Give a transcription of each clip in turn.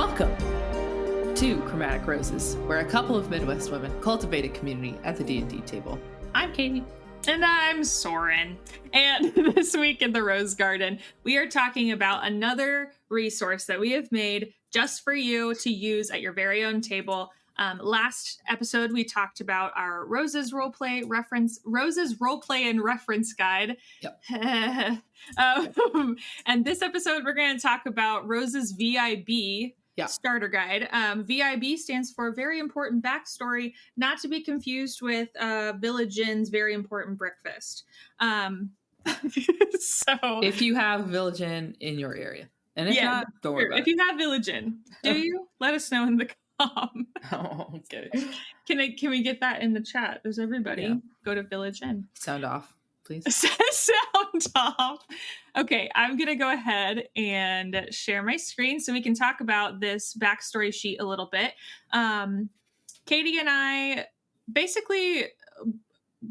Welcome to Chromatic Roses, where a couple of Midwest women cultivate a community at the D&D table. I'm Caitie. And I'm Soren. And this week in the Rose Garden, we are talking about another resource that we have made just for you to use at your very own table. Last episode, we talked about our Roses Roleplay and Reference Guide. Yep. And this episode, we're going to talk about Rose's VIB Starter Guide. VIB stands for Very Important Backstory, not to be confused with Village Inn's Very Important Breakfast. So if you have Village Inn in your area, and if not, don't worry about it. If you have Village Inn, do you? Let us know in the Oh, okay. Can we get that in the chat? There's everybody. Yeah. Go to Village Inn. Sound off, please. Sound off. Okay, I'm going to go ahead and share my screen so we can talk about this backstory sheet a little bit. Caitie and I, basically,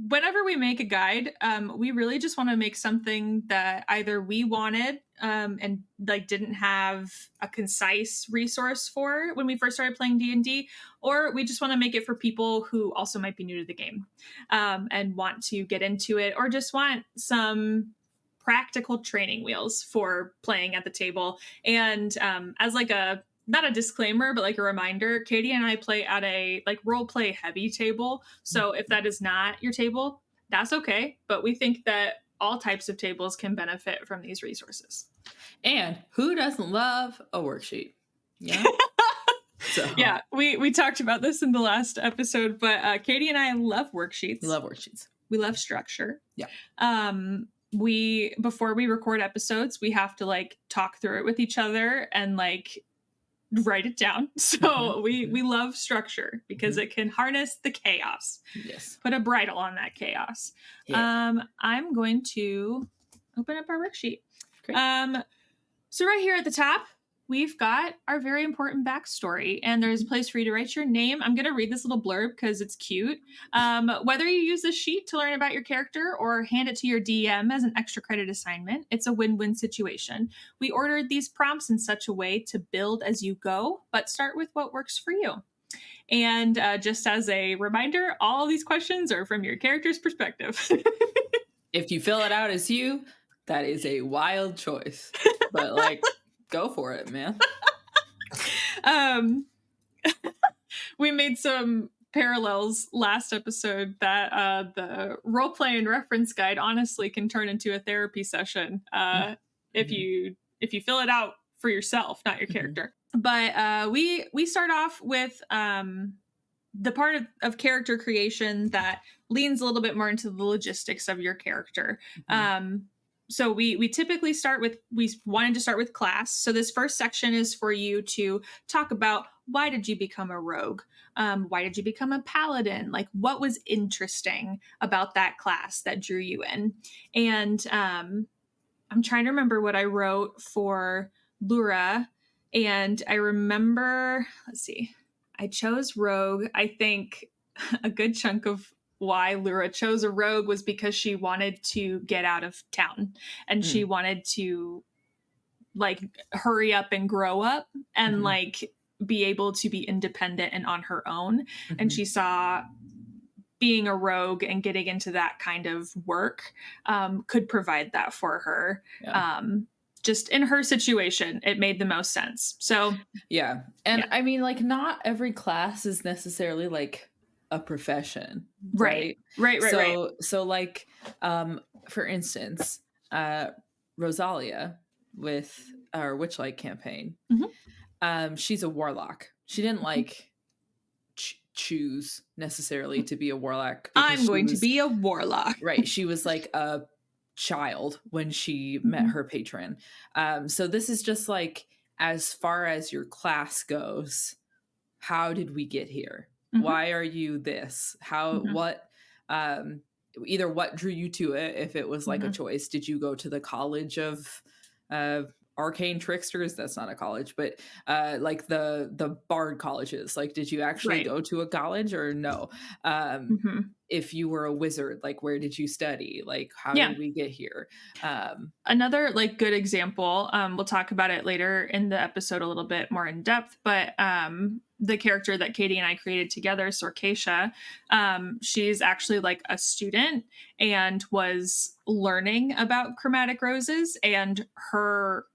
whenever we make a guide, we really just want to make something that either we wanted and like didn't have a concise resource for when we first started playing D&D, or we just want to make it for people who also might be new to the game and want to get into it, or just want some practical training wheels for playing at the table. And as like not a disclaimer, but like a reminder, Caitie and I play at a like role play heavy table. So if that is not your table, that's okay. But we think that all types of tables can benefit from these resources. And who doesn't love a worksheet? Yeah. Yeah, we talked about this in the last episode, but Caitie and I love worksheets. We love worksheets. We love structure. Yeah. Before we record episodes, we have to like talk through it with each other and like write it down. So we love structure because it can harness the chaos. Yes. Put a bridle on that chaos. Yeah. I'm going to open up our worksheet. Great. So right here at the top, we've got our very important backstory, and there's a place for you to write your name. I'm going to read this little blurb because it's cute. Whether you use this sheet to learn about your character or hand it to your DM as an extra credit assignment, it's a win-win situation. We ordered these prompts in such a way to build as you go, but start with what works for you. And just as a reminder, all these questions are from your character's perspective. If you fill it out as you, that is a wild choice. But like... Go for it, man. We made some parallels last episode that the Roleplay and Reference Guide honestly can turn into a therapy session if you fill it out for yourself, not your character. But we start off with the part of character creation that leans a little bit more into the logistics of your character. So we typically we wanted to start with class. So this first section is for you to talk about, why did you become a rogue? Why did you become a paladin? Like, what was interesting about that class that drew you in? And I'm trying to remember what I wrote for Lura. And I remember, I chose rogue. I think a good chunk of why Lura chose a rogue was because she wanted to get out of town and she wanted to like hurry up and grow up and like be able to be independent and on her own. And she saw being a rogue and getting into that kind of work could provide that for her. Yeah. Just in her situation, it made the most sense. So yeah. And I mean, like, not every class is necessarily like a profession, right? Right. So like, for instance, Rosalia with our Witchlight campaign, she's a warlock. She didn't like choose necessarily to be a warlock. I'm going to be a warlock. Right. She was like a child when she met her patron. So this is just like, as far as your class goes, how did we get here? Why are you this? What, either what drew you to it, if it was like a choice? Did you go to the college of arcane tricksters, that's not a college, but like the bard colleges, like did you actually Right. go to a college or no? um Mhm. if you were a wizard, like where did you study, like how Yeah. did we get here? Another like good example, we'll talk about it later in the episode a little bit more in depth, but the character that Caitie and I created together, Sorcatia, she's actually like a student and was learning about chromatic roses, and her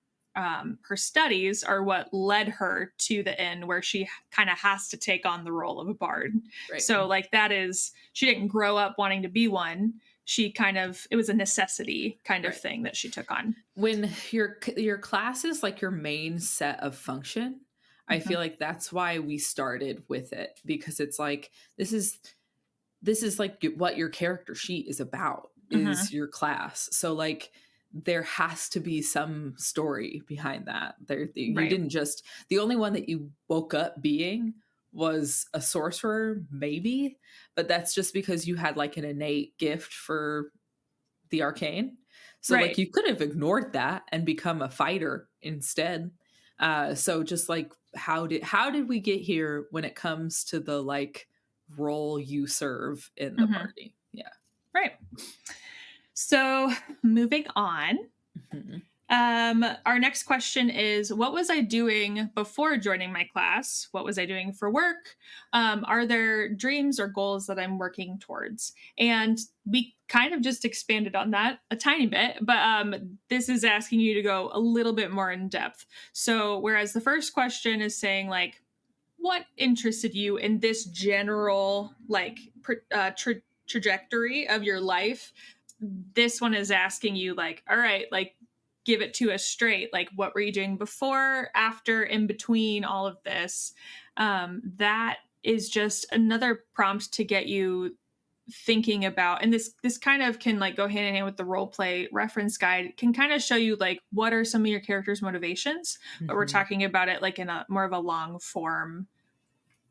studies are what led her to the end where she kind of has to take on the role of a bard. Right. So like that is, she didn't grow up wanting to be one. She kind of, it was a necessity kind of Right. thing that she took on. When your class is like your main set of function, I Mhm. feel like that's why we started with it, because it's like this is like what your character sheet is about, is Mhm. your class. So like there has to be some story behind that. You Right. didn't just, the only one that you woke up being was a sorcerer, maybe, but that's just because you had like an innate gift for the arcane. So like Right. you could have ignored that and become a fighter instead. So just like how did we get here when it comes to the like role you serve in the Mhm. party? Yeah. Right. So moving on. Mhm. Our next question is, what was I doing before joining my class? What was I doing for work? Are there dreams or goals that I'm working towards? And we kind of just expanded on that a tiny bit, but this is asking you to go a little bit more in depth. So, whereas the first question is saying, like, what interested you in this general, like, trajectory of your life? This one is asking you, like, all right, like, give it to us straight. Like, what were you doing before, after, in between all of this? That is just another prompt to get you thinking about, and this kind of can like go hand in hand with the role play reference guide. It can kind of show you like what are some of your character's motivations, but we're Mhm. talking about it like in a more of a long form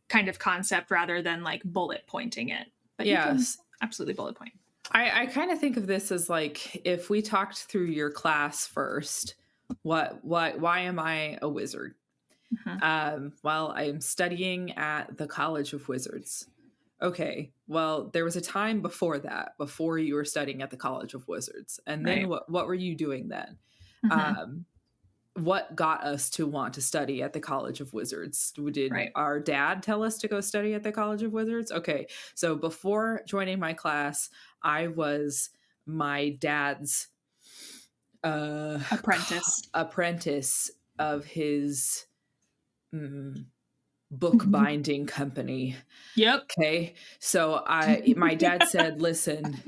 kind of concept rather than like bullet pointing it. But you can Yes. absolutely bullet point. I kind of think of this as like if we talked through your class first, why am I a wizard? Mhm. Well, I am studying at the College of Wizards. Okay, well, there was a time before that, before you were studying at the College of Wizards. And then Right. what were you doing then? Mhm. Um, what got us to want to study at the College of Wizards? Did Right. our dad tell us to go study at the College of Wizards? Okay, so before joining my class, I was my dad's uh, Apprentice. apprentice of his mm, bookbinding company. Yep. Okay. So my dad said, listen,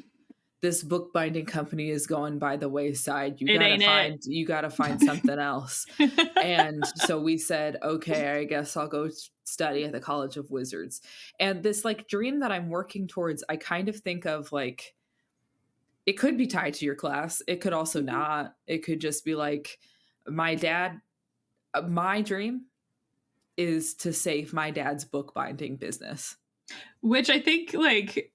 this bookbinding company is going by the wayside. It ain't it. You gotta find something else. And so we said, okay, I guess I'll go study at the College of Wizards. And this like dream that I'm working towards, I kind of think of like it could be tied to your class. It could also Mhm. not. It could just be like my dad, my dream is to save my dad's bookbinding business. Which I think like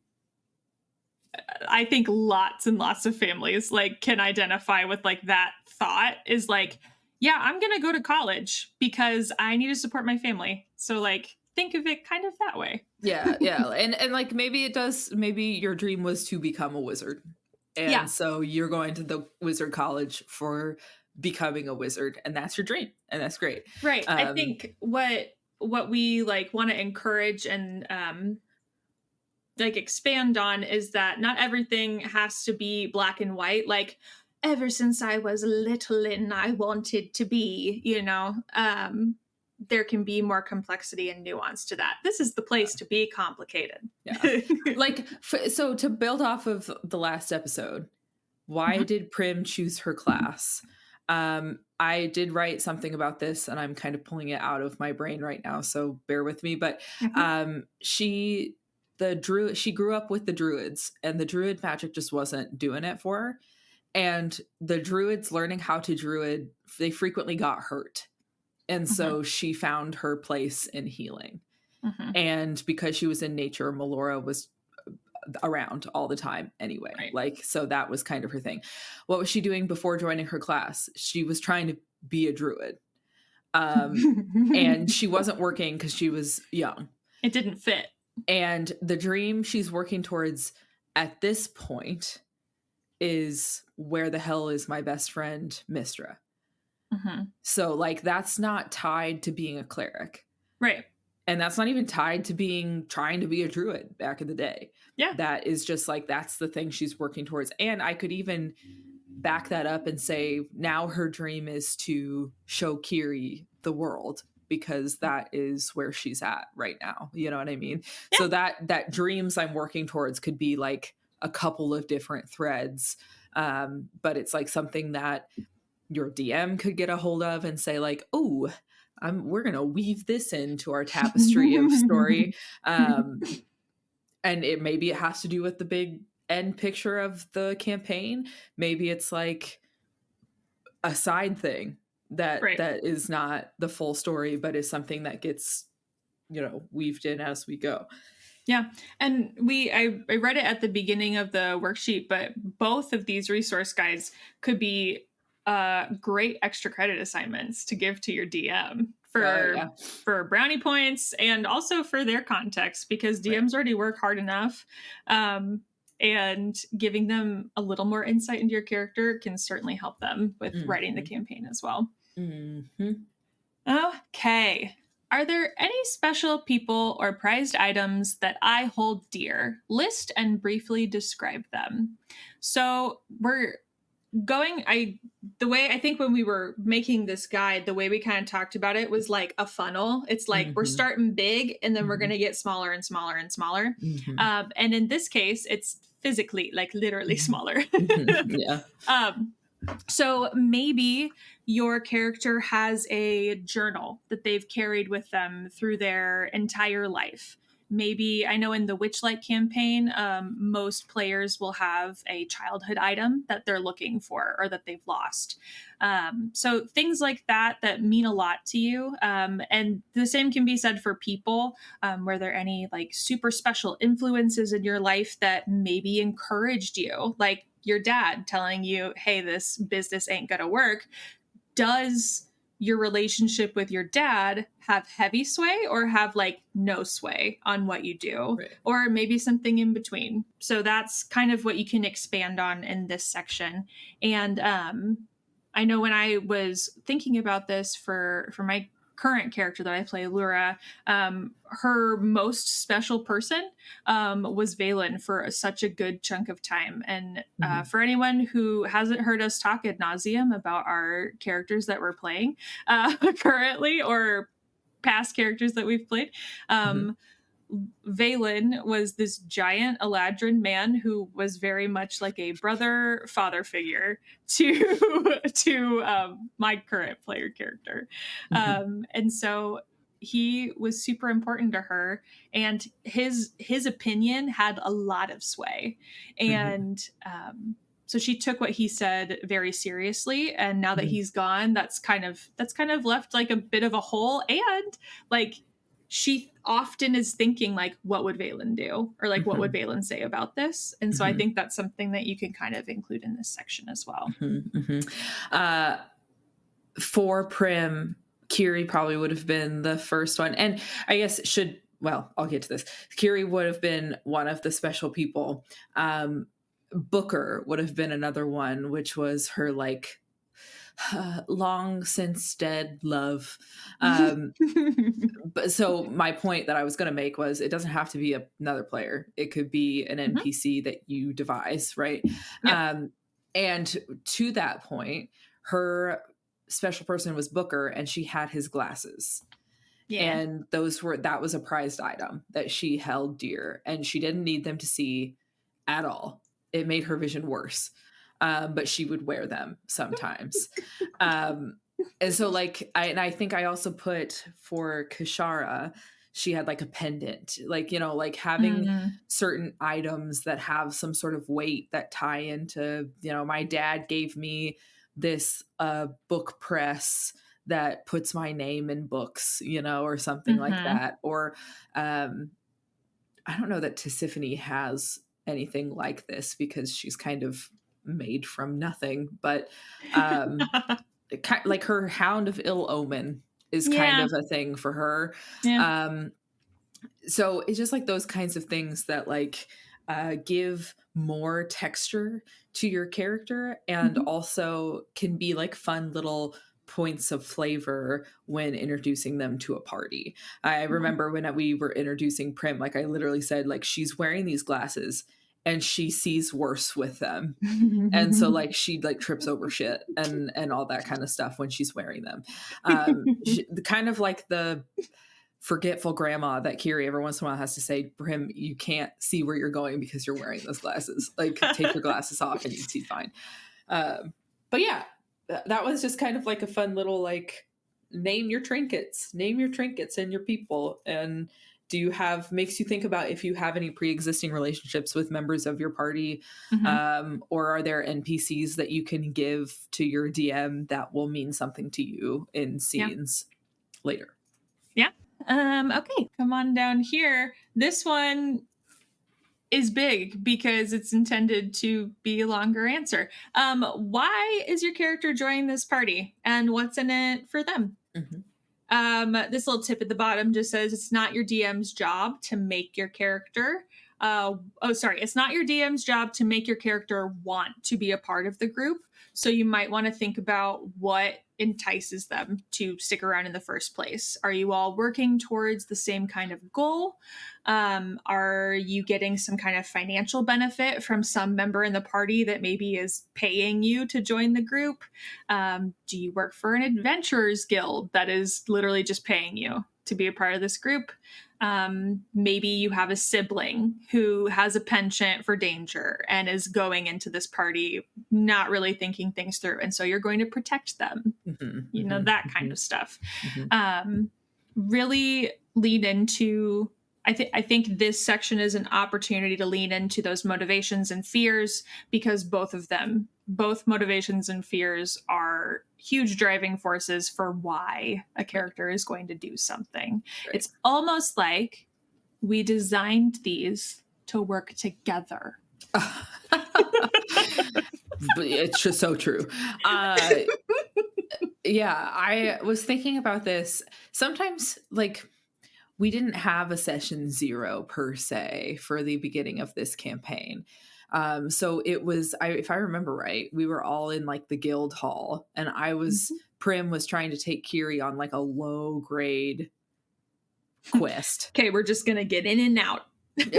I think lots and lots of families like can identify with like that thought is like, yeah, I'm going to go to college because I need to support my family. So like think of it kind of that way. Yeah, yeah. And like maybe it does, maybe your dream was to become a wizard. Yeah, And so you're going to the wizard college for becoming a wizard, and that's your dream. And that's great. right. I Um think what we like want to encourage and like expand on is that not everything has to be black and white. Like ever since I was little and I wanted to be, there can be more complexity and nuance to that. This is the place to be complicated. yeah. Like so to build off of the last episode, why Mhm, did Prim choose her class? I did write something about this and I'm kind of pulling it out of my brain right now, so bear with me. But mhm, she grew up with the druids and the druid magic just wasn't doing it for her. And the druids learning how to druid, they frequently got hurt. And mhm, so she found her place in healing. mhm. And because she was in nature, Melora was around all the time anyway. Right. Like, so that was kind of her thing. What was she doing before joining her class? She was trying to be a druid. And she wasn't working because she was young. It didn't fit. And the dream she's working towards at this point is where the hell is my best friend, Mistra? Mm-hmm. So, like, that's not tied to being a cleric. Right. And that's not even tied to trying to be a druid back in the day. Yeah. That is just like, that's the thing she's working towards. And I could even back that up and say now her dream is to show Caitie the world, because that is where she's at right now. You know what I mean? Yeah. So that dreams I'm working towards could be like a couple of different threads. But it's like something that your DM could get a hold of and say like, oh, we're going to weave this into our tapestry of story. And maybe it has to do with the big end picture of the campaign. Maybe it's like a side thing that is not the full story, but is something that gets, weaved in as we go. Yeah. And I read it at the beginning of the worksheet, but both of these resource guides could be great extra credit assignments to give to your DM for brownie points and also for their context, because DMs already work hard enough. And giving them a little more insight into your character can certainly help them with writing the campaign as well. Mm-hmm. Okay. Are there any special people or prized items that I hold dear? List and briefly describe them. So we're going, the way I think when we were making this guide, the way we kind of talked about it was like a funnel. It's like we're starting big and then we're going to get smaller and smaller and smaller. And in this case, it's physically, like literally smaller. Yeah. So maybe your character has a journal that they've carried with them through their entire life. Maybe, I know in the Witchlight campaign, most players will have a childhood item that they're looking for or that they've lost. So things like that mean a lot to you. And the same can be said for people. Were there any like super special influences in your life that maybe encouraged you? Like your dad telling you, hey, this business ain't gonna work. Does your relationship with your dad have heavy sway or have like no sway on what you do? Right. Or maybe something in between? So that's kind of what you can expand on in this section. And I know when I was thinking about this for my current character that I play, Lura, her most special person was Valen for such a good chunk of time. And for anyone who hasn't heard us talk ad nauseum about our characters that we're playing currently or past characters that we've played, Valen was this giant Eladrin man who was very much like a brother father figure to my current player character. And so he was super important to her, and his opinion had a lot of sway. And so she took what he said very seriously, and now that he's gone, that's kind of left like a bit of a hole. And like she often is thinking like, what would Valen do? Or like, what would Valen say about this? And so I think that's something that you can kind of include in this section as well. For Prim, Caitie probably would have been the first one. And I guess I'll get to this. Caitie would have been one of the special people. Booker would have been another one, which was her like long since dead love. But so my point that I was going to make was it doesn't have to be another player. It could be an NPC that you devise, right? Yep. And to that point, her special person was Booker, and she had his glasses. Yeah. And that was a prized item that she held dear, and she didn't need them to see at all. It made her vision worse. But she would wear them sometimes. And so like, I think I also put for Kashara, she had like a pendant, like, like having certain items that have some sort of weight that tie into, my dad gave me this book press that puts my name in books, or something like that. Or I don't know that Tisiphone has anything like this because she's kind of made from nothing, but like her Hound of Ill Omen is kind Yeah. of a thing for her. Yeah. So it's just like those kinds of things that like give more texture to your character and Mhm. also can be like fun little points of flavor when introducing them to a party. I remember when we were introducing Prim, like I literally said, like she's wearing these glasses and she sees worse with them. And so like she like trips over shit and all that kind of stuff when she's wearing them. Kind of like the forgetful grandma that Kiri every once in a while has to say, Brim, you can't see where you're going because you're wearing those glasses. Like, take your glasses off and you see fine. But yeah, that was just kind of like a fun little like name your trinkets and your people. And do you have makes you think about if you have any pre-existing relationships with members of your party, or are there NPCs that you can give to your DM that will mean something to you in scenes later? Yeah. Okay, come on down here. This one is big because it's intended to be a longer answer. Why is your character joining this party and what's in it for them? This little tip at the bottom just says it's not your DM's job to make your character. It's not your DM's job to make your character want to be a part of the group. So you might want to think about what entices them to stick around in the first place. Are you all working towards the same kind of goal? Are you getting some kind of financial benefit from some member in the party that maybe is paying you to join the group? Do you work for an adventurers guild that is literally just paying you to be a part of this group? Maybe you have a sibling who has a penchant for danger and is going into this party not really thinking things through. And so you're going to protect them, that kind of stuff. Really lean into, I think this section is an opportunity to lean into those motivations and fears, because both motivations and fears are huge driving forces for why a character is going to do something. Right. It's almost like we designed these to work together. It's just so true. Yeah, I was thinking about this. Sometimes, like, we didn't have a session 0 per se for the beginning of this campaign. So it was, if I remember right, we were all in like the guild hall, and Prim was trying to take Kiri on like a low grade quest. Okay, we're just gonna get in and out.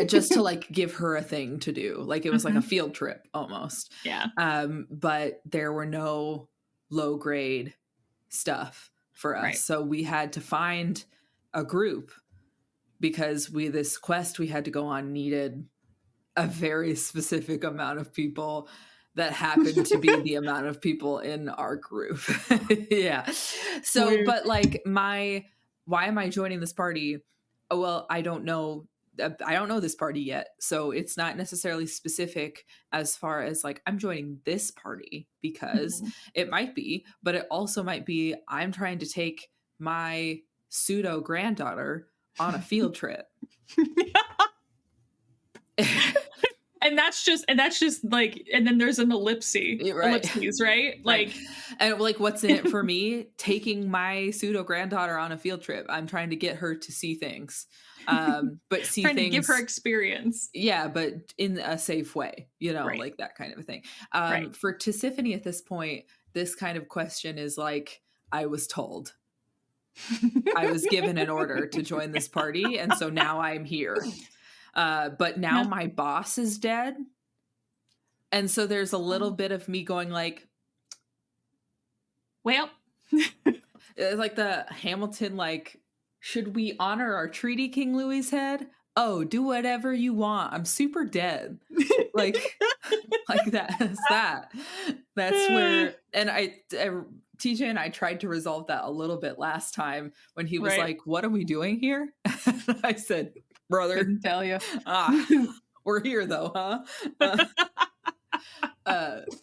Just to like give her a thing to do. Like it was like a field trip almost. Yeah. But there were no low grade stuff for us. Right. So we had to find a group, because this quest we had to go on needed a very specific amount of people that happened to be the amount of people in our group. Yeah. So, weird. But like why am I joining this party? Oh, well, I don't know this party yet. So it's not necessarily specific as far as like, I'm joining this party because it might be, but it also might be, I'm trying to take my pseudo granddaughter on a field trip. And that's just like, and then there's an ellipses, right? Like, and like, what's in it for me? Taking my pseudo granddaughter on a field trip. I'm trying to get her to see things, but see trying things, to give her experience. Yeah, but in a safe way, like that kind of a thing. For Tiffany at this point, this kind of question is like, I was told. I was given an order to join this party, and so now I'm here. But now my boss is dead. And so there's a little bit of me going like, well, it's like the Hamilton, like, should we honor our treaty, King Louis's head? Oh, do whatever you want. I'm super dead. Like that's where, and TJ and I tried to resolve that a little bit last time when he was like, what are we doing here? I said, brother, couldn't tell you. We're here though, huh?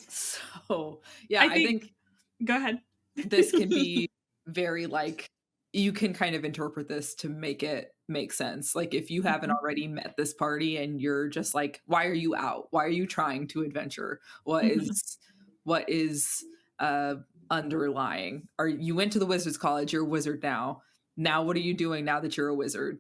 So yeah, I think go ahead. This can be very like, you can kind of interpret this to make it make sense. Like if you haven't already met this party and you're just like, why are you out? Why are you trying to adventure? What is underlying? Or you went to the Wizards College, you're a wizard now. Now what are you doing now that you're a wizard?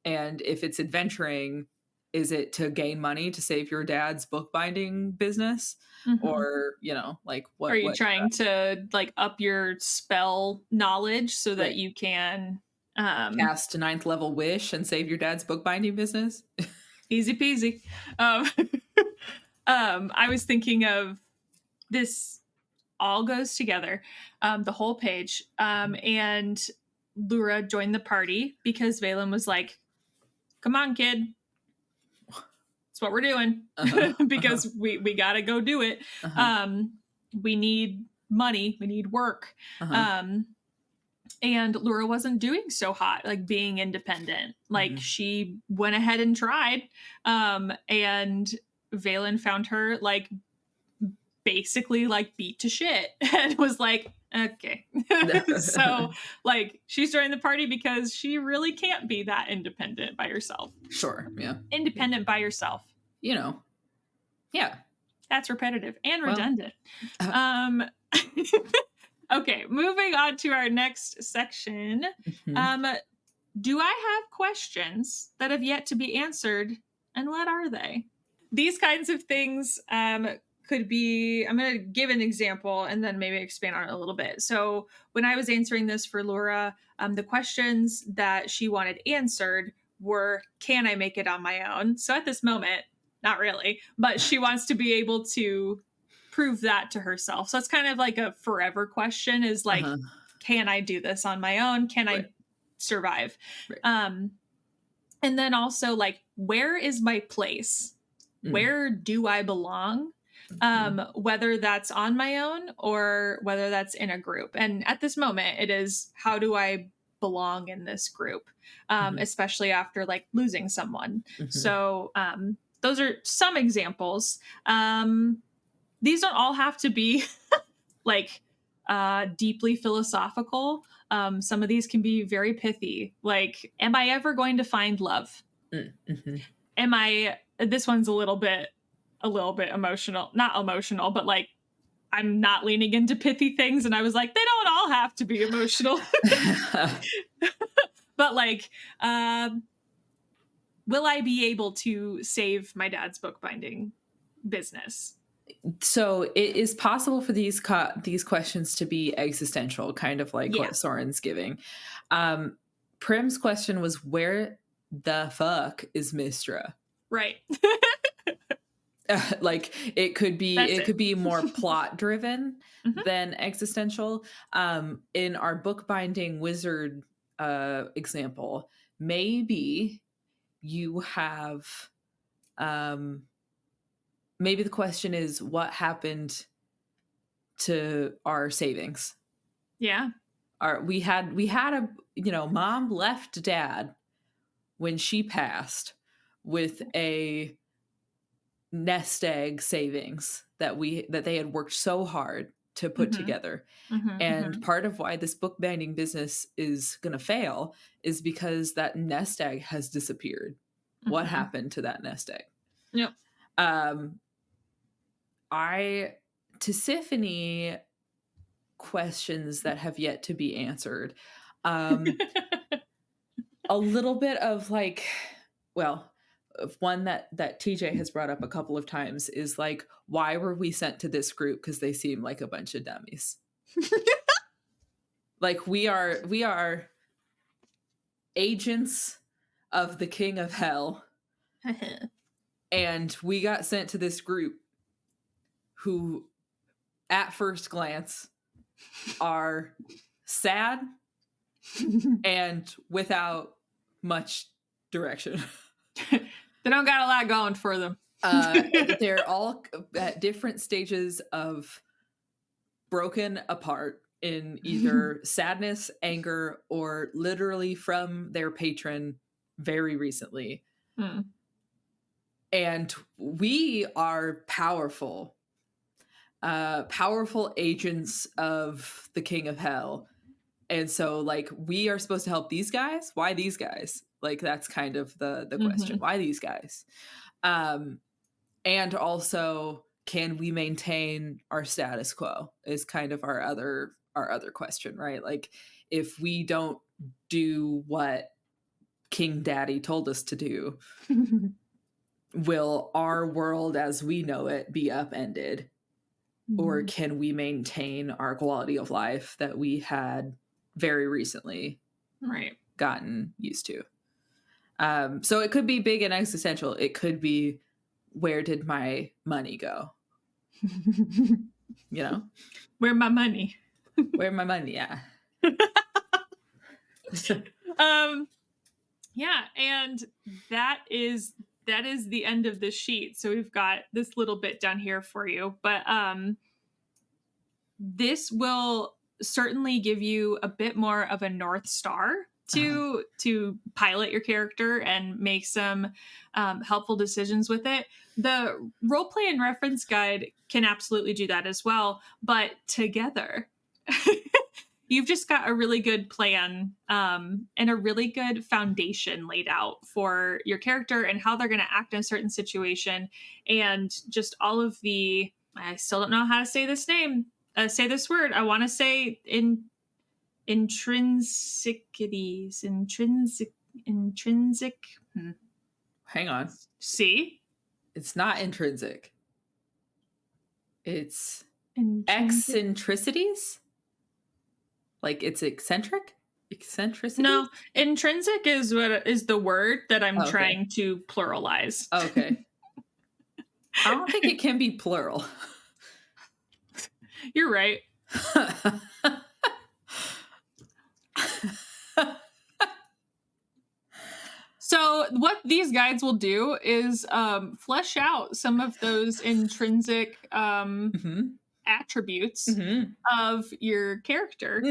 And if it's adventuring, is it to gain money to save your dad's bookbinding business? Mm-hmm. Or, you know, like what are you trying to like up your spell knowledge so that right. you can cast a 9th level wish and save your dad's bookbinding business? Easy peasy. I was thinking of this all goes together, the whole page, and Lura joined the party because Valen was like, come on, kid. That's what we're doing. Because we got to go do it. We need money. We need work. And Lura wasn't doing so hot, like being independent. Like she went ahead and tried. And Valen found her like basically like beat to shit and was like, okay. So like she's joining the party because she really can't be that independent by herself. Sure. Yeah. Independent by yourself. You know. Yeah. That's repetitive and redundant. Okay, moving on to our next section. Do I have questions that have yet to be answered, and what are they? These kinds of things could be, I'm going to give an example and then maybe expand on it a little bit. So when I was answering this for Laura, the questions that she wanted answered were, can I make it on my own? So at this moment, not really, but she wants to be able to prove that to herself. So it's kind of like a forever question is like, can I do this on my own? Can I survive? And then also like, where is my place? Where do I belong? Whether that's on my own or whether that's in a group. And at this moment, it is, how do I belong in this group? Especially after like losing someone. So those are some examples. These don't all have to be like deeply philosophical. Some of these can be very pithy. Like, am I ever going to find love? Am I, this one's a little bit emotional, not emotional, but like, I'm not leaning into pithy things. And I was like, they don't all have to be emotional. But like, will I be able to save my dad's bookbinding business? So it is possible for these questions to be existential, kind of like what Soren's giving. Prim's question was, where the fuck is Mistra? Right. Like it could be more plot driven than existential. In our bookbinding wizard example, maybe you have maybe the question is, what happened to our savings? Yeah. We had a, mom left dad when she passed with a nest egg savings that they had worked so hard to put together. And part of why this bookbinding business is going to fail is because that nest egg has disappeared. What happened to that nest egg? Yep. To Symphony, questions that have yet to be answered. A little bit of like, well, one that TJ has brought up a couple of times is like, why were we sent to this group? Because they seem like a bunch of dummies. Like we are agents of the King of Hell. And we got sent to this group who at first glance are sad and without much direction. They don't got a lot going for them. They're all at different stages of broken apart in either sadness, anger, or literally from their patron very recently. And we are powerful agents of the King of Hell. And so like, we are supposed to help these guys. Why these guys? Like, that's kind of the question. Why these guys? And also, can we maintain our status quo is kind of our other question, right? Like, if we don't do what King Daddy told us to do, will our world as we know it be upended? Or can we maintain our quality of life that we had very recently gotten used to? So it could be big and existential. It could be, where did my money go? You know? Where my money? Where my money? Yeah. Yeah, and that is the end of the sheet. So we've got this little bit down here for you, but this will certainly give you a bit more of a North Star to pilot your character and make some helpful decisions with it. The roleplay and reference guide can absolutely do that as well, but together you've just got a really good plan and a really good foundation laid out for your character and how they're going to act in a certain situation, and just all of the, I still don't know how to say this name, say this word. I want to say intrinsicities, intrinsic. Hang on. See? It's not intrinsic. It's eccentricities? Like it's eccentric? Eccentricity? No, intrinsic is what is the word that I'm trying to pluralize. Okay. I don't think it can be plural. You're right. So what these guides will do is flesh out some of those intrinsic attributes of your character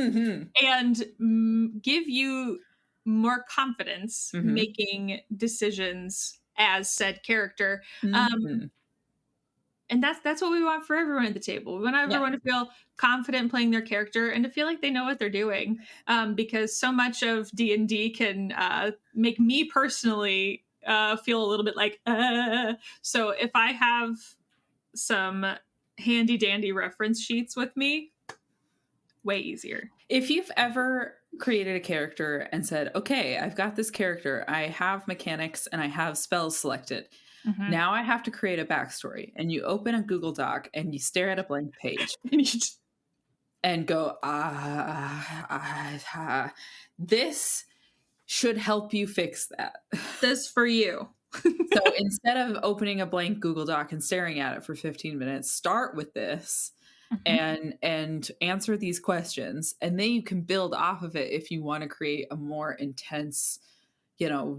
and give you more confidence making decisions as said character. And that's what we want for everyone at the table. We want everyone to feel confident playing their character and to feel like they know what they're doing. Because so much of D&D can make me personally feel a little bit like, So if I have some handy dandy reference sheets with me, way easier. If you've ever created a character and said, okay, I've got this character, I have mechanics and I have spells selected. Now I have to create a backstory, and you open a Google Doc and you stare at a blank page and go, this should help you fix that. This for you. So instead of opening a blank Google Doc and staring at it for 15 minutes, start with this and answer these questions, and then you can build off of it if you want to create a more intense,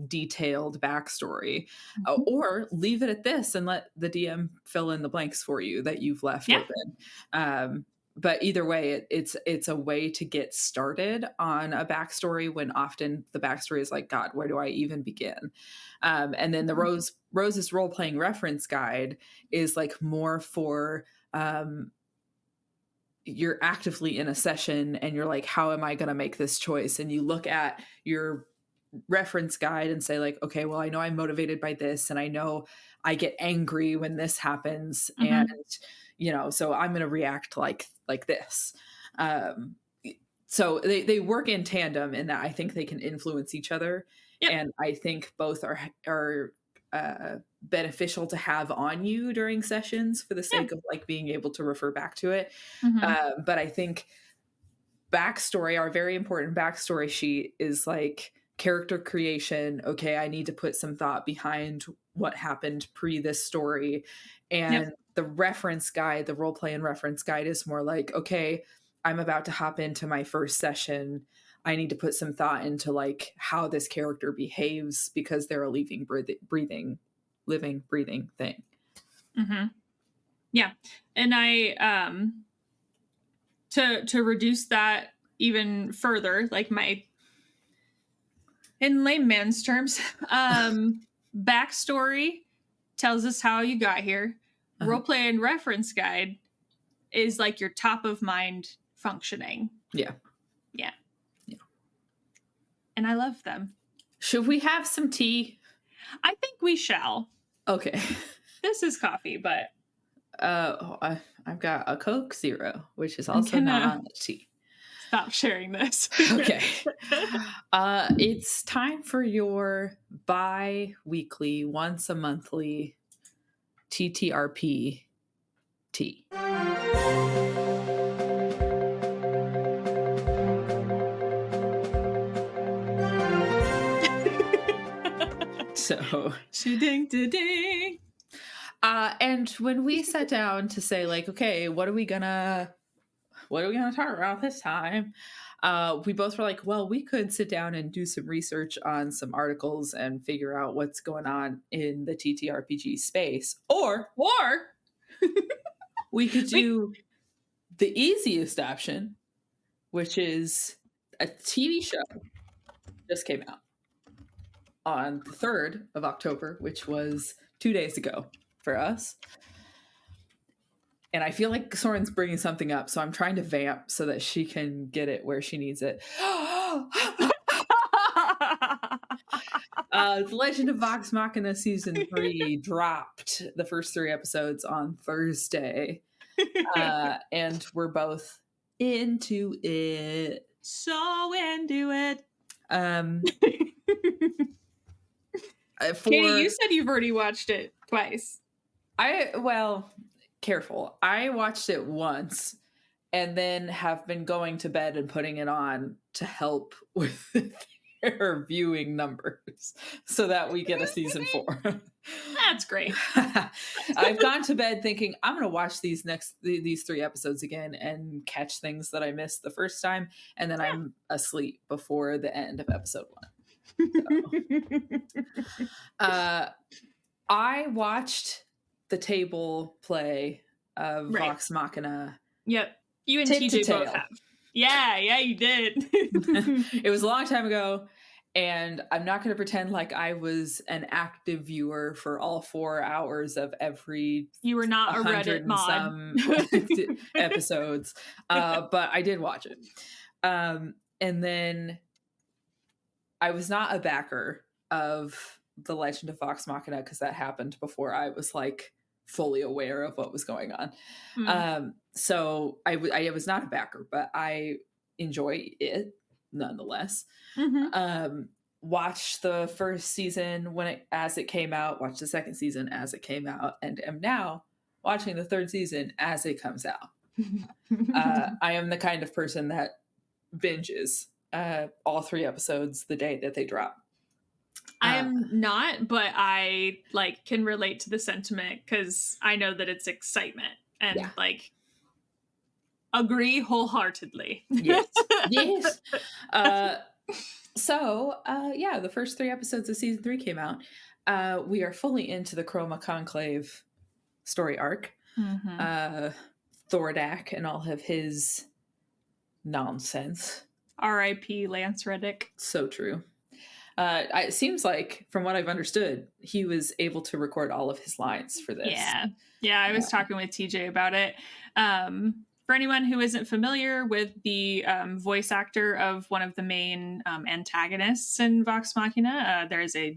detailed backstory, or leave it at this and let the DM fill in the blanks for you that you've left open. But either way, it's a way to get started on a backstory when often the backstory is like, God, where do I even begin? And then the Rose's role-playing reference guide is like more for you're actively in a session and you're like, how am I going to make this choice? And you look at your reference guide and say like, okay, well, I know I'm motivated by this, and I know I get angry when this happens, and so I'm going to react like this. So they work in tandem in that I think they can influence each other, and I think both are beneficial to have on you during sessions for the sake of like being able to refer back to it. But I think backstory, our very important backstory sheet, is like character creation. Okay, I need to put some thought behind what happened pre this story. And the reference guide, the roleplay and reference guide, is more like, okay, I'm about to hop into my first session. I need to put some thought into like how this character behaves because they're a living, breathing thing. Yeah. And I to reduce that even further, like in layman's terms, backstory tells us how you got here. Roleplay and reference guide is like your top of mind functioning. Yeah. And I love them. Should we have some tea? I think we shall. Okay. This is coffee, but I've got a Coke Zero, which is I'm also gonna not tea. stop sharing this. Okay. It's time for your bi-weekly, once a monthly TTRP tea. So, Shoo-ding-da-ding. and when we sat down to say, like, okay, what are we gonna talk about this time? We both were like, well, we could sit down and do some research on some articles and figure out what's going on in the TTRPG space, or we could do the easiest option, which is a TV show just came out on the 3rd of October, which was 2 days ago for us. And I feel like Soren's bringing something up, so I'm trying to vamp so that she can get it where she needs it. The Legend of Vox Machina Season 3 dropped the first 3 episodes on Thursday. And we're both into it. So into it. Caitie, you said you've already watched it twice. Careful. I watched it once and then have been going to bed and putting it on to help with their viewing numbers so that we get a season 4. That's great. I've gone to bed thinking I'm going to watch these 3 episodes again and catch things that I missed the first time, and then I'm asleep before the end of episode 1. So, I watched the table play of Vox Machina. Yep. You and TJ both have. Yeah, you did. It was a long time ago, and I'm not going to pretend like I was an active viewer for all 4 hours of every. You were not a Reddit mod. Episodes, but I did watch it. And then I was not a backer of the Legend of Vox Machina because that happened before I was like fully aware of what was going on. So I was not a backer, but I enjoy it nonetheless. Watched the first season as it came out, watched the second season as it came out, and am now watching the 3rd season as it comes out. I am the kind of person that binges all 3 episodes the day that they drop. I'm not, but I like can relate to the sentiment because I know that it's excitement and agree wholeheartedly. Yes. So the first 3 episodes of season 3 came out. We are fully into the Chroma Conclave story arc. Thordak and all of his nonsense. R.I.P. Lance Reddick. So true. It seems like, from what I've understood, he was able to record all of his lines for this. Yeah. I was talking with TJ about it. For anyone who isn't familiar with the voice actor of one of the main antagonists in Vox Machina, there's a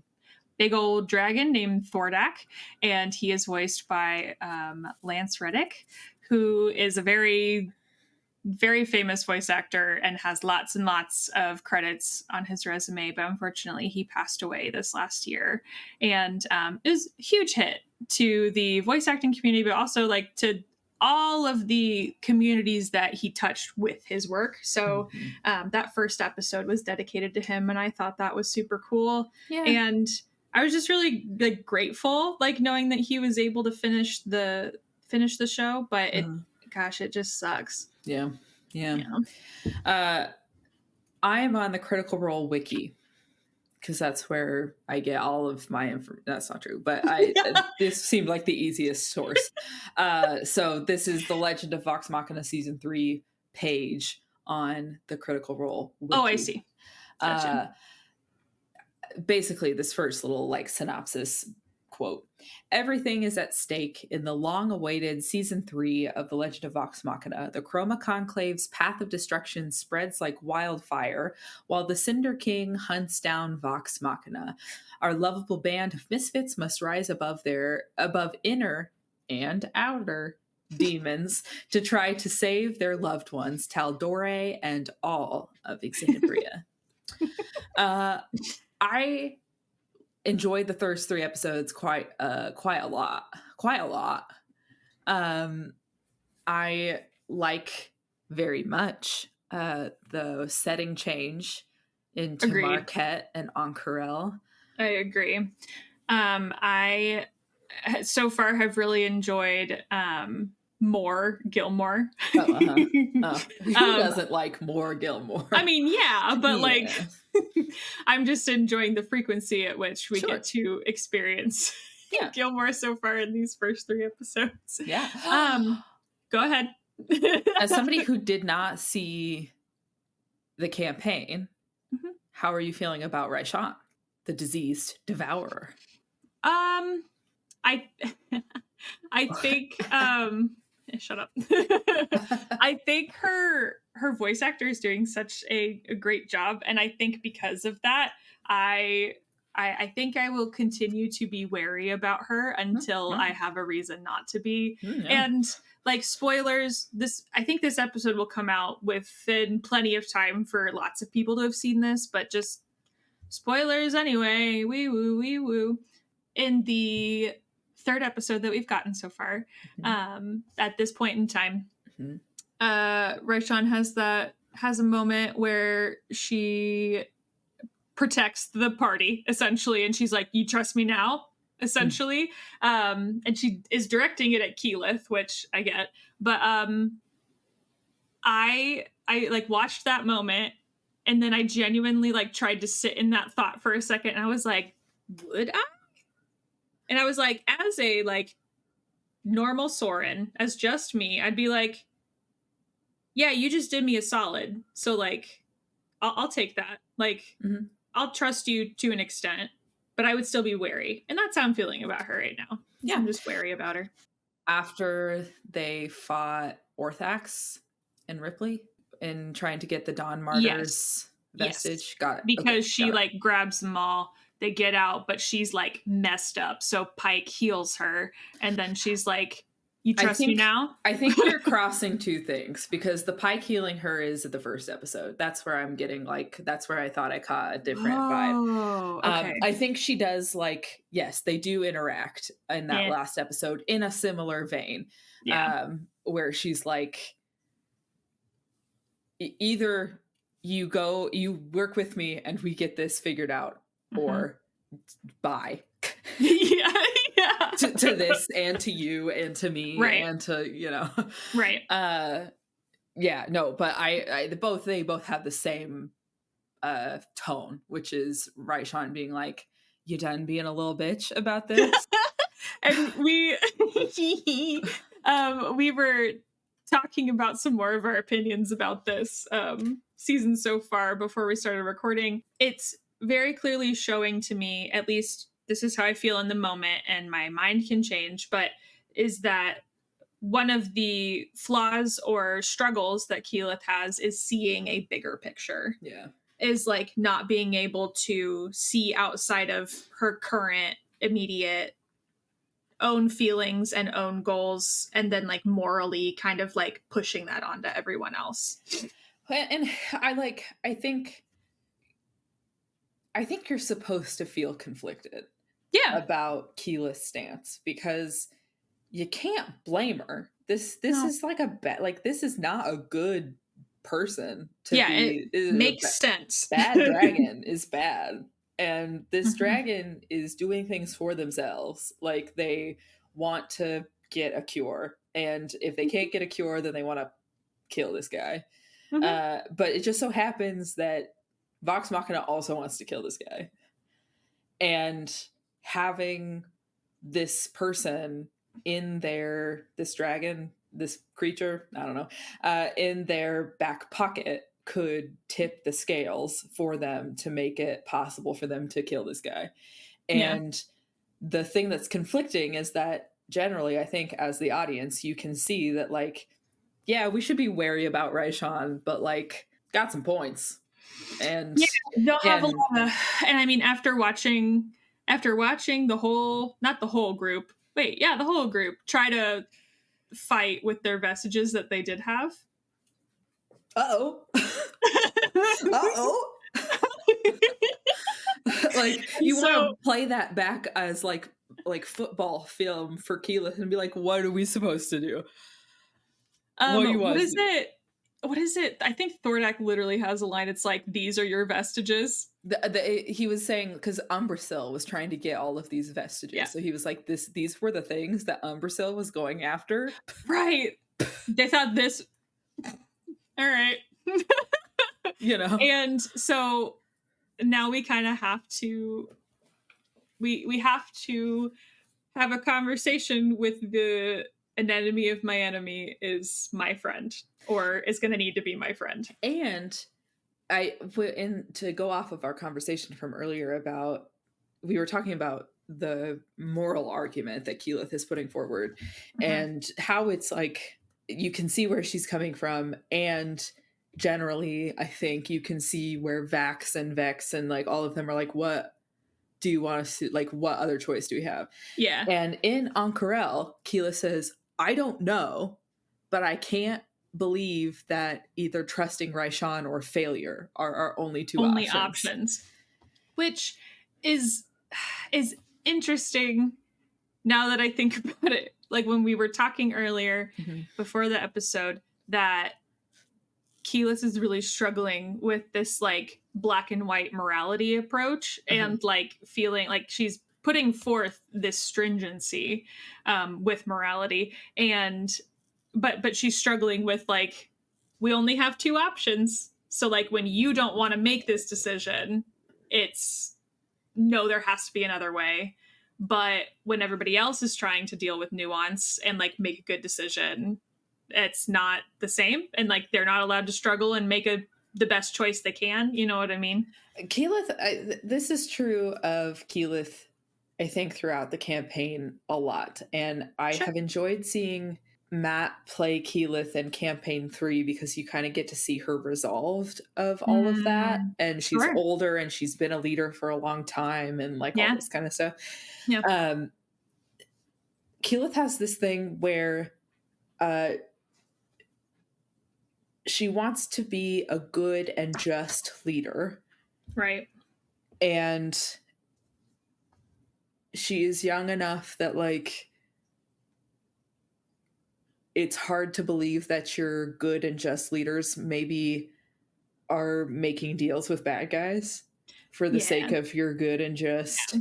big old dragon named Thordak, and he is voiced by Lance Reddick, who is a very, very famous voice actor and has lots and lots of credits on his resume, but unfortunately he passed away this last year. And it was a huge hit to the voice acting community, but also like to all of the communities that he touched with his work. So that first episode was dedicated to him, and I thought that was super cool. And I was just really like grateful, like knowing that he was able to finish the show, but it just sucks. Yeah. I am on the Critical Role wiki because that's where I get all of my information. That's not true, but this seemed like the easiest source. So this is the Legend of Vox Machina Season 3 page on the Critical Role wiki. Oh, I see. Gotcha. Basically, this first little like synopsis quote: "Everything is at stake in the long-awaited Season 3 of The Legend of Vox Machina. The Chroma Conclave's path of destruction spreads like wildfire, while the Cinder King hunts down Vox Machina. Our lovable band of misfits must rise above inner and outer demons to try to save their loved ones, Taldore and all of Exenibria. I enjoyed the first 3 episodes quite a lot. I like very much the setting change into Agreed. Marquette and Ank'Harel. I agree. I so far have really enjoyed more Gilmore. Who doesn't like more Gilmore? I mean, yeah, but Yeah. like I'm just enjoying the frequency at which we Sure. get to experience Yeah. Gilmore so far in these first 3 episodes. Yeah. Go ahead. As somebody who did not see the campaign, Mhm. how are you feeling about Raishan, the diseased devourer? I I think shut up. I think her voice actor is doing such a great job, and I think because of that, I think I will continue to be wary about her until I have a reason not to be. Yeah. And like spoilers, I think this episode will come out within plenty of time for lots of people to have seen this, but just spoilers anyway. Wee woo, wee woo. In the 3rd episode that we've gotten so far, at this point in time, Raishan has a moment where she protects the party essentially, and she's like, "You trust me now?" Essentially, and she is directing it at Keyleth, which I get, but I like watched that moment, and then I genuinely like tried to sit in that thought for a second, and I was like, would I? And I was like, as a like normal Soren, as just me, I'd be like, yeah, you just did me a solid. So like, I'll take that. Like, I'll trust you to an extent, but I would still be wary. And that's how I'm feeling about her right now. Yeah. I'm just wary about her. After they fought Orthax and Ripley in trying to get the Dawn Martyrs vestige, because she like grabs them all. They get out, but she's like messed up. So Pike heals her, and then she's like, "You trust me now?" I think you're crossing 2 things, because the Pike healing her is the first episode. That's where I'm getting like, that's where I thought I caught a different vibe. Okay. I think she does like, yes, they do interact in that last episode in a similar vein. Yeah. Where she's like, either you work with me and we get this figured out, or bye. yeah. to this and to you and to me, right. and to right. Yeah, no, but they both have the same tone, which is Raishan being like, "You done being a little bitch about this?" And we were talking about some more of our opinions about this season so far before we started recording. It's very clearly showing to me, at least this is how I feel in the moment, and my mind can change, but is that one of the flaws or struggles that Keyleth has is seeing a bigger picture. Yeah. Is like not being able to see outside of her current immediate own feelings and own goals, and then like morally kind of like pushing that onto everyone else. And I think you're supposed to feel conflicted about Keyleth's stance, because you can't blame her. This is like this is not a good person to be. It makes sense. Bad dragon is bad. And this dragon is doing things for themselves. Like, they want to get a cure. And if they can't get a cure, then they want to kill this guy. But it just so happens that Vox Machina also wants to kill this guy. And having this person in this dragon, this creature, I don't know, in their back pocket could tip the scales for them to make it possible for them to kill this guy. And the thing that's conflicting is that generally, I think as the audience, you can see that like, yeah, we should be wary about Raishan, but like, got some points. And they'll have a lot of, and I mean, after watching the whole, not the whole group, Wait, yeah, the whole group try to fight with their vestiges that they did have. Uh-oh. Uh-oh. Like, And you so, want to play that back as like football film for Keyleth and be like, what are we supposed to do? What do you what want to is do? it? What is it? I think Thordak literally has a line. It's like, "These are your vestiges." He was saying, because Umbrasyl was trying to get all of these vestiges, Yeah, so he was like, these were the things that Umbrasyl was going after. right. They thought this. All right. You know? And so now we kind of have to we have to have a conversation with the an enemy of my enemy is my friend, or is going to need to be my friend. And to go off of our conversation from earlier about, we were talking about the moral argument that Keyleth is putting forward, and how it's like you can see where she's coming from, and generally I think you can see where Vax and Vex and like all of them are like, what do you want us to, like, what other choice do we have? Yeah. And in Ank'Harel, Keyleth says, I don't know, but I can't believe that either trusting Raishan or failure are our only two Only options. which is is interesting now that I think about it. Like when we were talking earlier before the episode, that Keyleth is really struggling with this like black and white morality approach, and like feeling like she's putting forth this stringency with morality, and but she's struggling with like, we only have two options. So like when you don't want to make this decision, it's no, there has to be another way. But when everybody else is trying to deal with nuance and like make a good decision, it's not the same. And like they're not allowed to struggle and make the best choice they can. You know what I mean? Keyleth, this is true of Keyleth, I think, throughout the campaign a lot. And I have enjoyed seeing Matt play Keyleth in campaign 3 because you kind of get to see her resolved of all of that. And she's older and she's been a leader for a long time and like all this kind of stuff. Yeah. Keyleth has this thing where she wants to be a good and just leader. Right. And she is young enough that like it's hard to believe that your good and just leaders maybe are making deals with bad guys for the sake of your good and just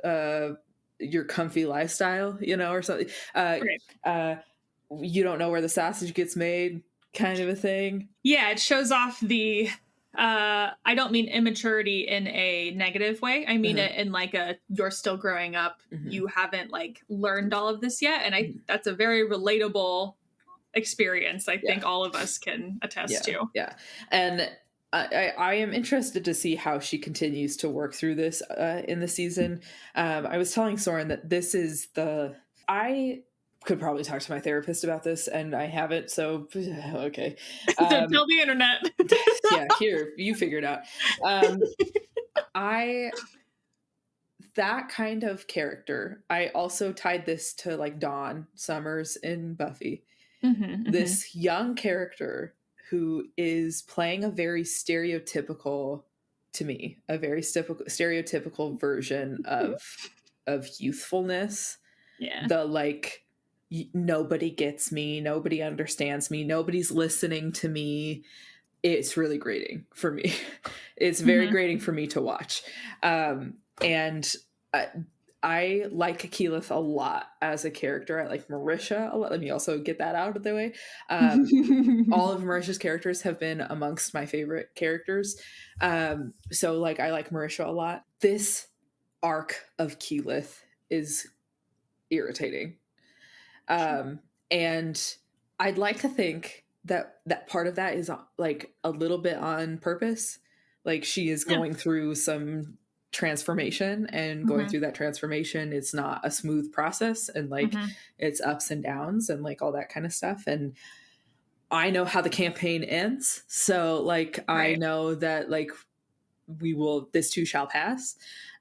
your comfy lifestyle, you know, or something. You don't know where the sausage gets made kind of a thing. Yeah, it shows off the I don't mean immaturity in a negative way. I mean it in like a, you're still growing up. You haven't like learned all of this yet. And that's a very relatable experience. I think all of us can attest to. Yeah. And I am interested to see how she continues to work through this in the season. I was telling Soren that this is I could probably talk to my therapist about this, and I haven't, so okay. Tell the internet. Yeah, here, you figure it out. That kind of character, I also tied this to like Dawn Summers in Buffy. This young character who is playing a very stereotypical, to me, a very stereotypical version of youthfulness. Yeah. The like, nobody gets me, nobody understands me, nobody's listening to me. It's really grating for me. It's very grating for me to watch. And I like Keyleth a lot as a character. I like Marisha a lot. Let me also get that out of the way. All of Marisha's characters have been amongst my favorite characters. So like I like Marisha a lot. This arc of Keyleth is irritating. And I'd like to think that part of that is like a little bit on purpose. Like she is going through some transformation, and going through that transformation, it's not a smooth process, and like it's ups and downs and like all that kind of stuff. And I know how the campaign ends, so like I know that like this too shall pass.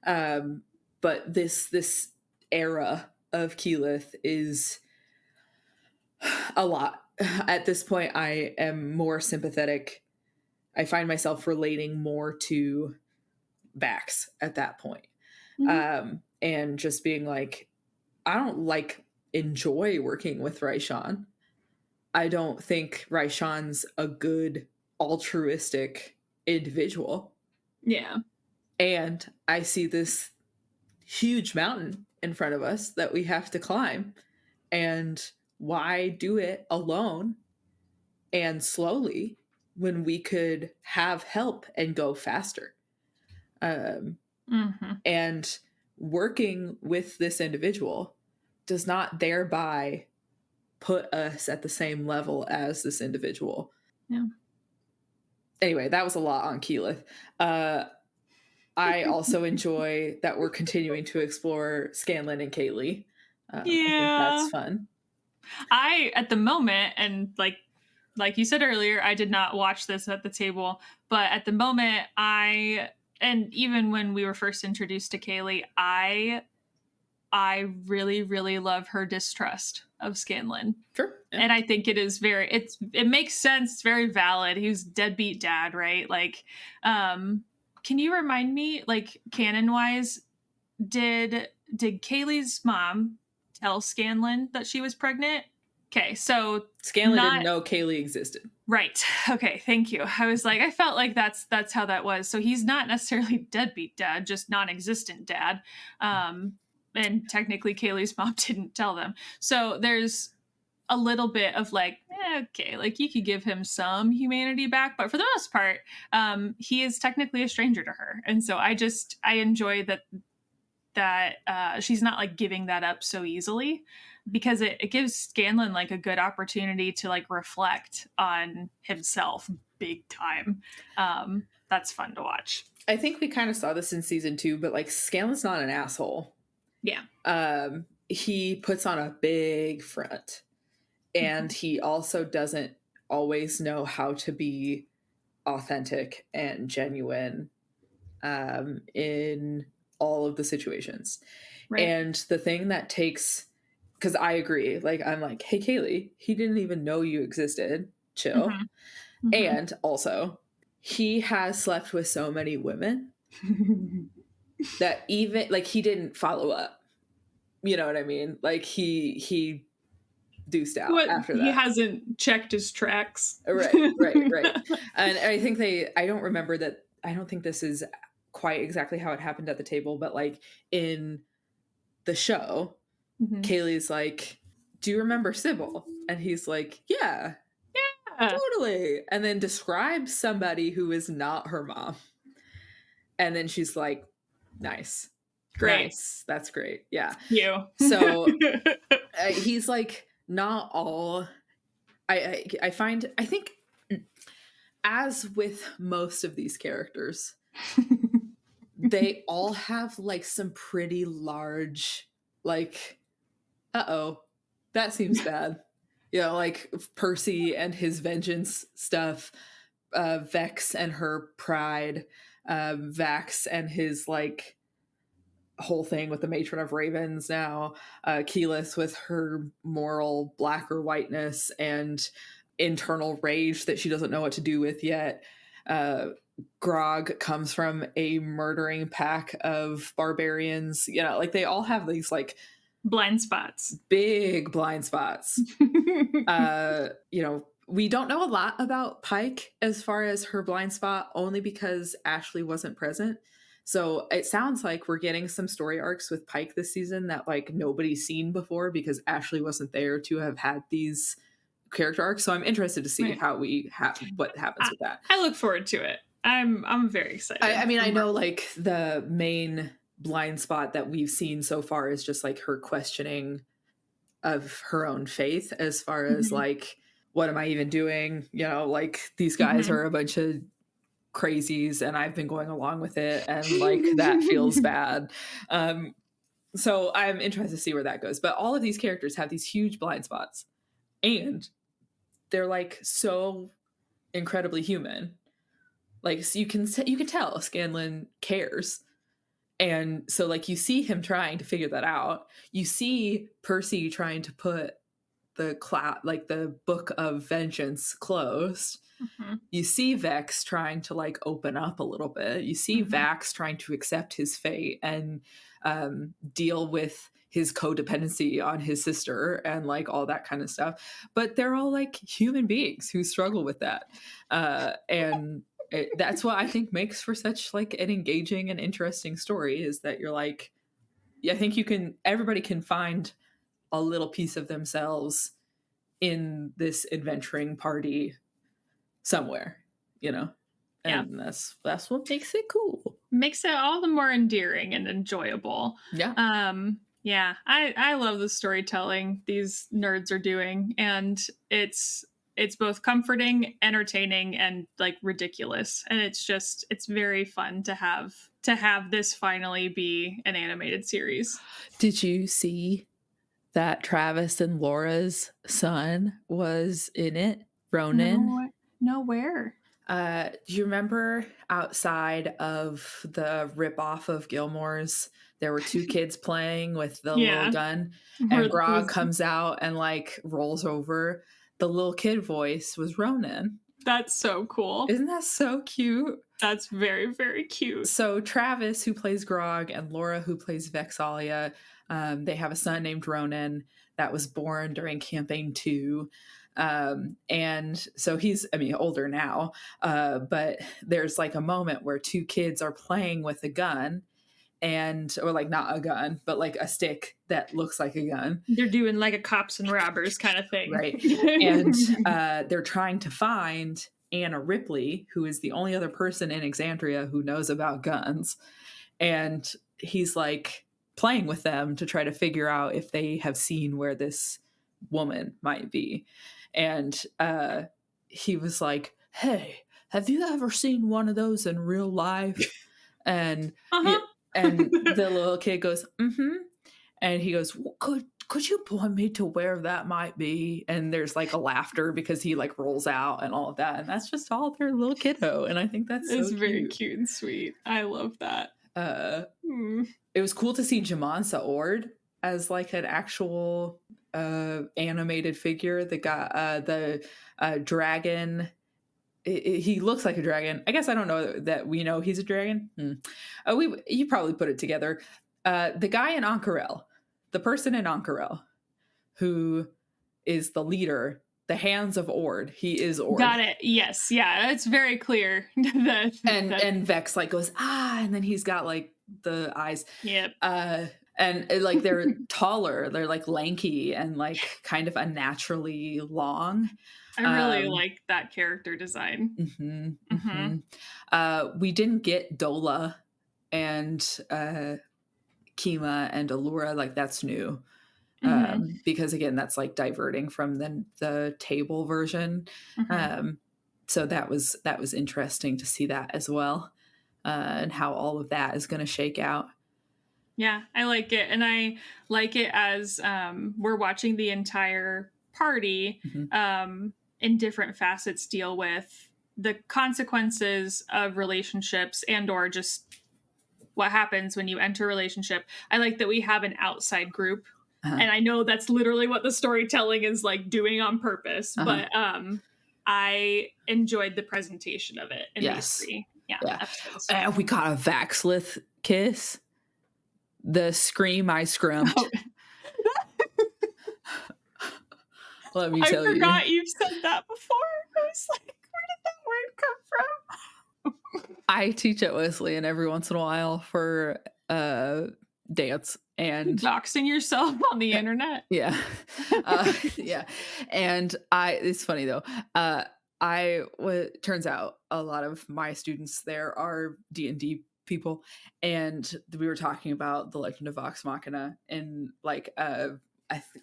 But this era of Keyleth is a lot. At this point, I am more sympathetic. I find myself relating more to Vax at that point. And just being like, I don't like enjoy working with Raishan. I don't think Raishan's a good altruistic individual. Yeah. And I see this huge mountain in front of us that we have to climb. And why do it alone and slowly when we could have help and go faster? And working with this individual does not thereby put us at the same level as this individual. Yeah. Anyway, that was a lot on Keyleth. I also enjoy that we're continuing to explore Scanlan and Caitie. I think that's fun. I, at the moment, and like you said earlier, I did not watch this at the table, but at the moment, and even when we were first introduced to Caitie, I really, really love her distrust of Scanlan. Sure. Yeah. And I think it is it makes sense. It's very valid. He was deadbeat dad, right? Like, can you remind me, like, canon wise, did Kaylee's mom tell Scanlan that she was pregnant? Okay, so Scanlan didn't know Caitie existed. Right. Okay, thank you. I was like, I felt like that's how that was. So he's not necessarily deadbeat dad, just non-existent dad. And technically Kaylee's mom didn't tell them. So there's a little bit of like, okay, like you could give him some humanity back, but for the most part, he is technically a stranger to her. And so I enjoy that she's not like giving that up so easily, because it gives Scanlan like a good opportunity to like reflect on himself big time. That's fun to watch. I think we kind of saw this in season 2, but like Scanlan's not an asshole. Yeah. He puts on a big front, and he also doesn't always know how to be authentic and genuine in all of the situations. Right. And the thing that takes, because I agree, like I'm like, hey Caitie, he didn't even know you existed. Chill. And also, he has slept with so many women that even like he didn't follow up. You know what I mean? Like he deuced out after that. He hasn't checked his tracks. Right. And I think I don't remember that. I don't think this is quite exactly how it happened at the table, but like in the show, Kaylee's like, do you remember Sybil? And he's like, yeah, totally. And then describes somebody who is not her mom. And then she's like, nice. Great. Nice. That's great. Yeah. You. So he's like, not all. I think as with most of these characters, they all have like some pretty large, like, that seems bad. You know, like Percy and his vengeance stuff, Vex and her pride, Vax and his like whole thing with the Matron of Ravens now, Keyleth with her moral black or whiteness and internal rage that she doesn't know what to do with yet. Grog comes from a murdering pack of barbarians. You know, like they all have these like blind spots, big blind spots. You know, we don't know a lot about Pike as far as her blind spot, only because Ashley wasn't present. So it sounds like we're getting some story arcs with Pike this season that like nobody's seen before because Ashley wasn't there to have had these character arcs. So I'm interested to see how what happens with that. I look forward to it. I'm very excited. I mean, I know like the main blind spot that we've seen so far is just like her questioning of her own faith as far as like, what am I even doing? You know, like these guys are a bunch of crazies and I've been going along with it and like that feels bad. So I'm interested to see where that goes. But all of these characters have these huge blind spots and they're like so incredibly human. Like so you can tell Scanlan cares And so like you see him trying to figure that out. You see Percy trying to put the book of vengeance closed. Mm-hmm. You see Vex trying to like open up a little bit. You see Mm-hmm. Vax trying to accept his fate and deal with his codependency on his sister and like all that kind of stuff. But they're all like human beings who struggle with that. And that's what I think makes for such like an engaging and interesting story, is that you're like, I think everybody can find a little piece of themselves in this adventuring party somewhere, you know? Yeah. And that's what makes it cool. Makes it all the more endearing and enjoyable. Yeah. Yeah, I love the storytelling these nerds are doing, and it's both comforting, entertaining, and like ridiculous. And it's very fun to have this finally be an animated series. Did you see that Travis and Laura's son was in it? Ronan. No, where? Do you remember outside of the ripoff of Gilmore's, there were two kids playing with the little gun, and Grog comes out and like rolls over. The little kid voice was Ronan. That's so cool. Isn't that so cute? That's very, very cute. So Travis, who plays Grog, and Laura, who plays Vexalia, they have a son named Ronan that was born during Campaign 2. And so he's, older now, but there's like a moment where two kids are playing with a gun, or like not a gun, but like a stick that looks like a gun. They're doing like a cops and robbers kind of thing. Right. And they're trying to find Anna Ripley, who is the only other person in Exandria who knows about guns. And he's like playing with them to try to figure out if they have seen where this woman might be. And he was like, "Hey, have you ever seen one of those in real life?" And and the little kid goes, "Mm-hmm." And he goes, well, could you point me to where that might be? And there's like a laughter because he like rolls out and all of that. And that's just all their little kiddo. And I think that's so very cute and sweet. I love that. It was cool to see Jamansa Ord as like an actual animated figure. The guy, the dragon. He looks like a dragon. I guess I don't know that we know he's a dragon. You probably put it together. The guy in Ankarel, the person in Ankarel, who is the leader, the hands of Ord. He is Ord. Got it. Yes. Yeah. It's very clear. And Vex like goes, and then he's got like the eyes. Yep. And like they're taller, they're like lanky and like kind of unnaturally long. I really like that character design. We didn't get Dola and Kima and Allura, like that's new. Because again, that's like diverting from the table version. So that was interesting to see that as well, and how all of that is going to shake out. Yeah, I like it. And I like it as we're watching the entire party in different facets deal with the consequences of relationships and or just what happens when you enter a relationship. I like that we have an outside group. And I know that's literally what the storytelling is like doing on purpose, but I enjoyed the presentation of it in these three. Yeah. And we got a Vaxlith kiss. The scream I scrumped. Let me tell you. I forgot you've said that before. I was like, where did that word come from? I teach at Wesleyan every once in a while for dance and doxing yourself on the internet. Yeah. Yeah. And it's funny though. Turns out a lot of my students there are D&D people, and we were talking about the Legend of Vox Machina, and like the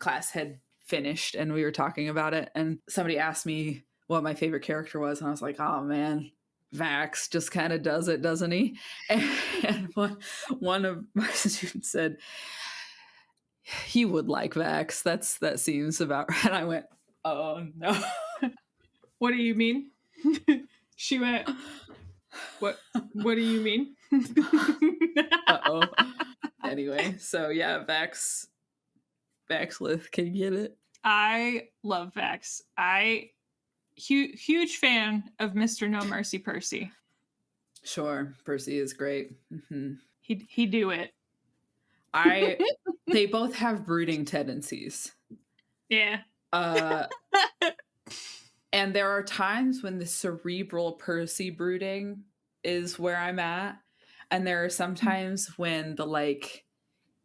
class had finished and we were talking about it, and somebody asked me what my favorite character was, and I was like, oh man, Vax just kind of does it, doesn't he? And one of my students said he would like Vax. That seems about right. And I went, oh no. What do you mean? She went, what do you mean? Uh-oh. Anyway, so yeah, Vaxlith can get it. I love Vax. Huge fan of Mr. No Mercy Percy. Sure, Percy is great. Mm-hmm. He do it. They both have brooding tendencies. Yeah. And there are times when the cerebral Percy brooding is where I'm at. And there are sometimes when the like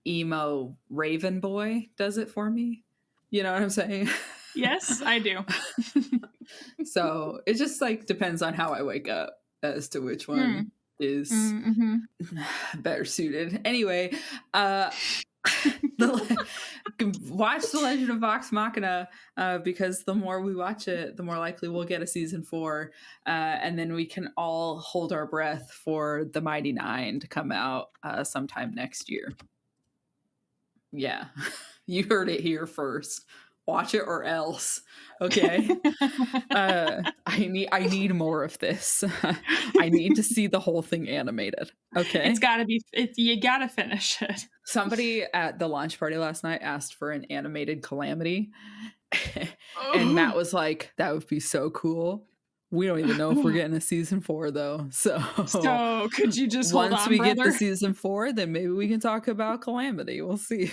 emo Raven boy does it for me. You know what I'm saying? Yes, I do. So it just like depends on how I wake up as to which one is better suited. Anyway, watch The Legend of Vox Machina because the more we watch it, the more likely we'll get a season 4, and then we can all hold our breath for the Mighty Nine to come out sometime next year. Yeah, you heard it here first. Watch it or else. Okay. I need more of this. I need to see the whole thing animated. Okay. It's gotta be, you gotta finish it. Somebody at the launch party last night asked for an animated Calamity. And Matt was like, that would be so cool. We don't even know if we're getting a season 4 though. So could you just hold on, once we brother? get the season 4, then maybe we can talk about Calamity. We'll see.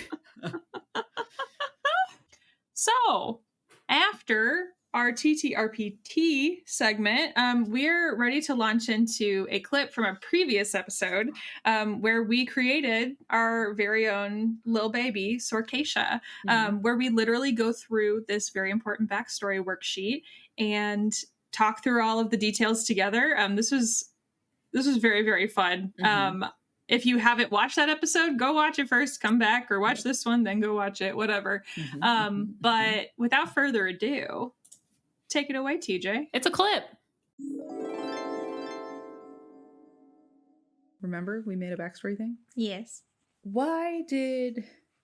So, after our TTRPT segment, we're ready to launch into a clip from a previous episode where we created our very own little baby, Sorcatia, where we literally go through this very important backstory worksheet and talk through all of the details together. This was very, very fun. If you haven't watched that episode, go watch it first, come back, or watch this one, then go watch it, whatever. But without further ado, take it away, TJ. It's a clip. Remember, we made a backstory thing? Yes. Why did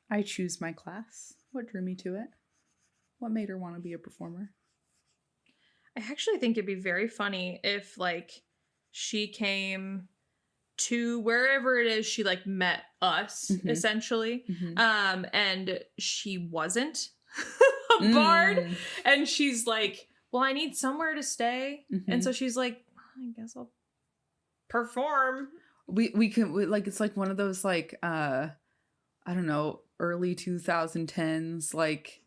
I choose my class? What drew me to it? What made her want to be a performer? I actually think it'd be very funny if, like, she came to wherever it is she like met us essentially and she wasn't a bard and she's like, well, I need somewhere to stay, and so she's like, I guess I'll perform. We can like, it's like one of those like I don't know, early 2010s like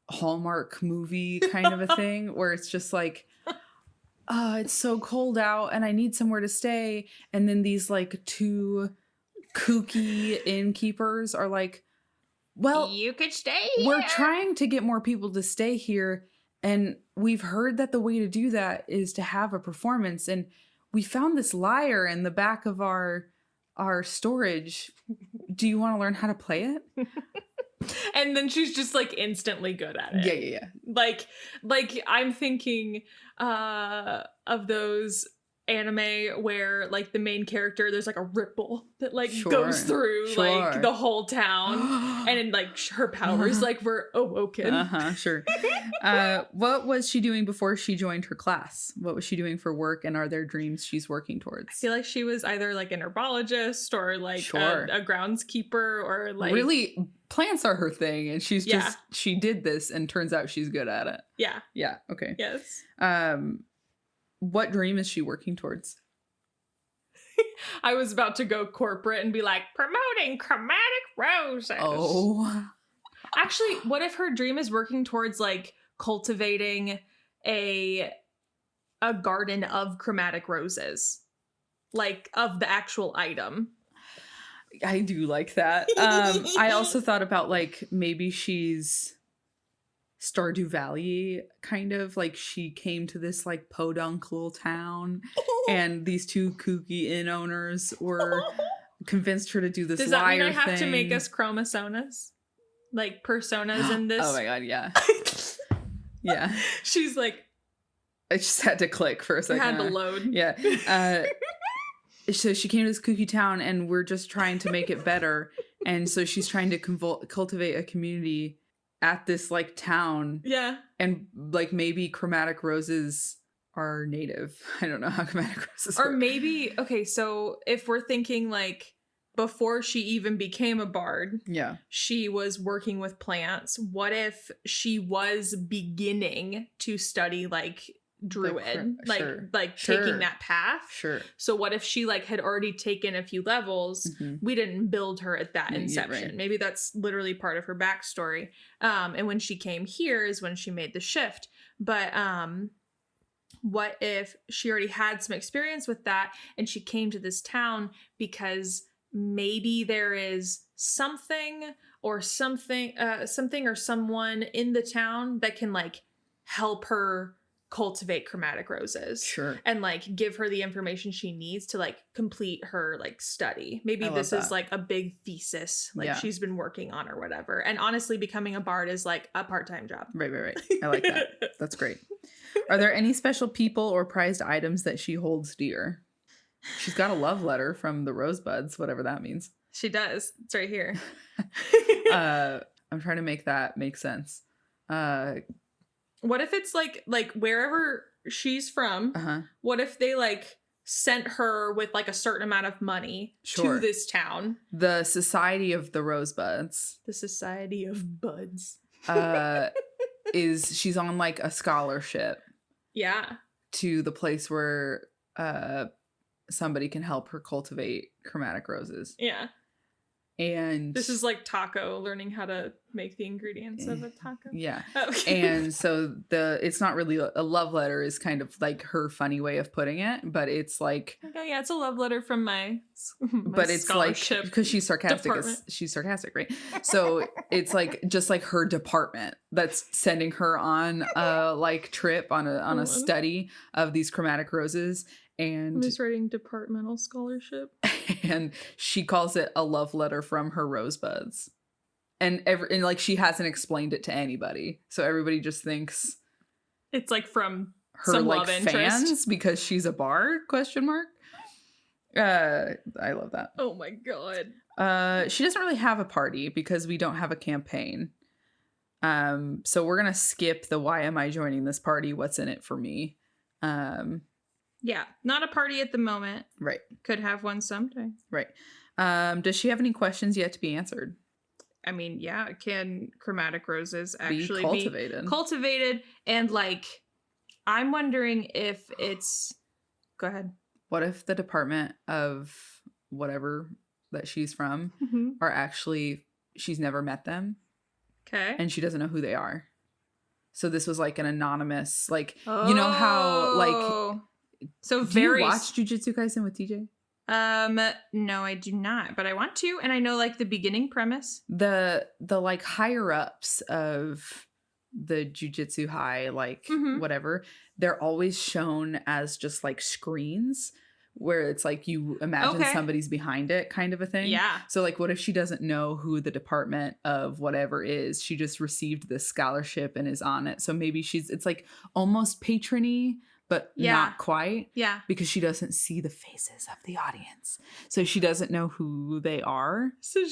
Hallmark movie kind of a thing where it's just like, it's so cold out and I need somewhere to stay. And then these like 2 kooky innkeepers are like, well, you could stay here. We're trying to get more people to stay here. And we've heard that the way to do that is to have a performance. And we found this lyre in the back of our storage. Do you want to learn how to play it? And then she's just like instantly good at it. Yeah. Like I'm thinking of those anime where like the main character, there's like a ripple that like goes through like the whole town and then like her powers like were awoken. Sure. What was she doing before she joined her class? What was she doing for work, and are there dreams she's working towards? I feel like she was either like an herbologist or like a groundskeeper or like really plants are her thing, and she's just she did this and turns out she's good at it. Yeah. Okay. Yes. What dream is she working towards? I was about to go corporate and be like, promoting chromatic roses. Oh. Actually, what if her dream is working towards like cultivating a garden of chromatic roses? Like of the actual item. I do like that. I also thought about like maybe she's Stardew Valley, kind of like she came to this like podunk little town and these 2 kooky inn owners were convinced her to do this. Does that mean I have to make us chromosonas? Like personas in this? Oh my god, yeah. Yeah. She's like, I just had to click for a second. Had to load. Yeah. So she came to this kooky town and we're just trying to make it better. And so she's trying to cultivate a community at this like town. Yeah. And like maybe chromatic roses are native. I don't know how chromatic roses Or work. maybe, okay, so if we're thinking like before she even became a bard, Yeah. she was working with plants. What if she was beginning to study like druid, Sure. like Sure. taking that path? Sure. So what if she like had already taken a few levels? We didn't build her at that Yeah, inception. right. Maybe that's literally part of her backstory. And when she came here is when she made the shift. But what if she already had some experience with that and she came to this town because maybe there is something or someone in the town that can like help her cultivate chromatic roses. Sure. And like give her the information she needs to like complete her like study. Maybe this is like a big thesis like she's been working on or whatever. And honestly, becoming a bard is like a part-time job. Right. I like that. That's great. Are there any special people or prized items that she holds dear? She's got a love letter from the Rosebuds, whatever that means. She does. It's right here. I'm trying to make that make sense. What if it's like wherever she's from, what if they like sent her with like a certain amount of money to this town? The Society of the Rosebuds. The Society of Buds. She's on like a scholarship. Yeah. To the place where somebody can help her cultivate chromatic roses. Yeah. And this is like Taco learning how to make the ingredients of a taco. Yeah. And so it's not really a love letter is kind of like her funny way of putting it, but it's like, okay, yeah, it's a love letter from my but it's like because she's sarcastic. She's sarcastic, right? So it's like just like her department that's sending her on a like trip on a study of these chromatic roses. And I'm just writing departmental scholarship. And she calls it a love letter from her rosebuds. And like she hasn't explained it to anybody. So everybody just thinks it's like from her some like love fans interest. Because she's a bard? ? I love that. Oh my god. She doesn't really have a party because we don't have a campaign. So we're gonna skip the why am I joining this party? What's in it for me? Yeah, not a party at the moment. Right. Could have one someday. Right. Does she have any questions yet to be answered? I mean, yeah, can chromatic roses actually be cultivated? And like, I'm wondering if it's... Go ahead. What if the department of whatever that she's from are actually... She's never met them. Okay. And she doesn't know who they are. So this was like an anonymous... Like, you know how like... So do you watch Jujutsu Kaisen with TJ? No, I do not, but I want to, and I know like the beginning premise. The like higher ups of the Jujutsu High, like whatever, they're always shown as just like screens where it's like you imagine somebody's behind it kind of a thing. Yeah. So like what if she doesn't know who the department of whatever is? She just received this scholarship and is on it. So maybe it's like almost patrony, but not quite. Yeah. Because she doesn't see the faces of the audience. So she doesn't know who they are. So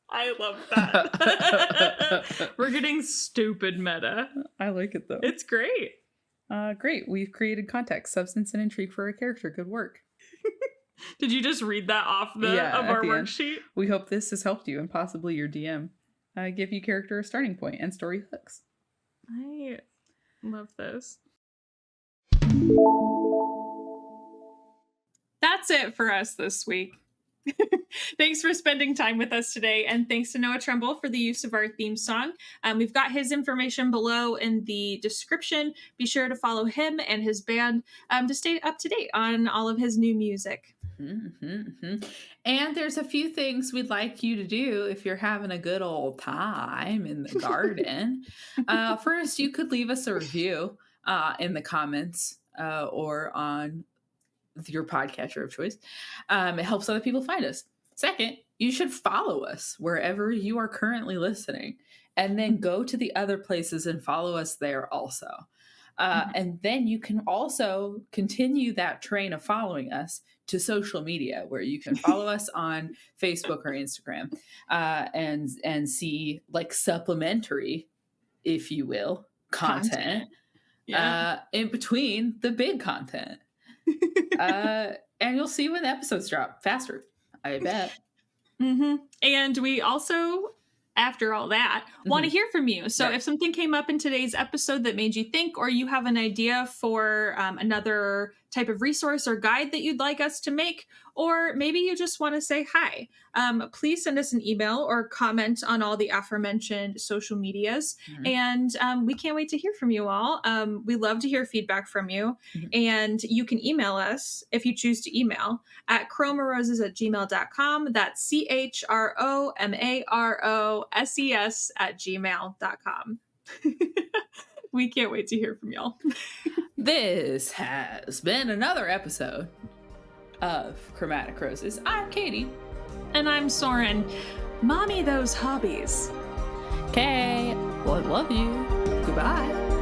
I love that. We're getting stupid meta. I like it though. It's great. Great. We've created context, substance, and intrigue for a character. Good work. Did you just read that off of our worksheet? We hope this has helped you and possibly your DM. Give you character a starting point and story hooks. I love this. That's it for us this week. Thanks for spending time with us today, and thanks to Noah Trumbull for the use of our theme song. We've got his information below in the description. Be sure to follow him and his band to stay up to date on all of his new music. And there's a few things we'd like you to do if you're having a good old time in the garden. First, you could leave us a review in the comments or on your podcatcher of choice. It helps other people find us. Second, you should follow us wherever you are currently listening, and then go to the other places and follow us there also. And then you can also continue that train of following us to social media, where you can follow us on Facebook or Instagram and see like supplementary, if you will, content. in between the big content. And you'll see when the episodes drop faster, I bet. And we also, after all that, want to hear from you. So if something came up in today's episode that made you think, or you have an idea for another type of resource or guide that you'd like us to make, or maybe you just want to say hi, please send us an email or comment on all the aforementioned social medias. And we can't wait to hear from you all. We love to hear feedback from you. And you can email us if you choose to email at chromaroses@gmail.com. That's CHROMAROSES@gmail.com. We can't wait to hear from y'all. This has been another episode of Chromatic Roses. I'm Caitie. And I'm Soren. Mommy those hobbies. Okay. Well, I love you. Goodbye.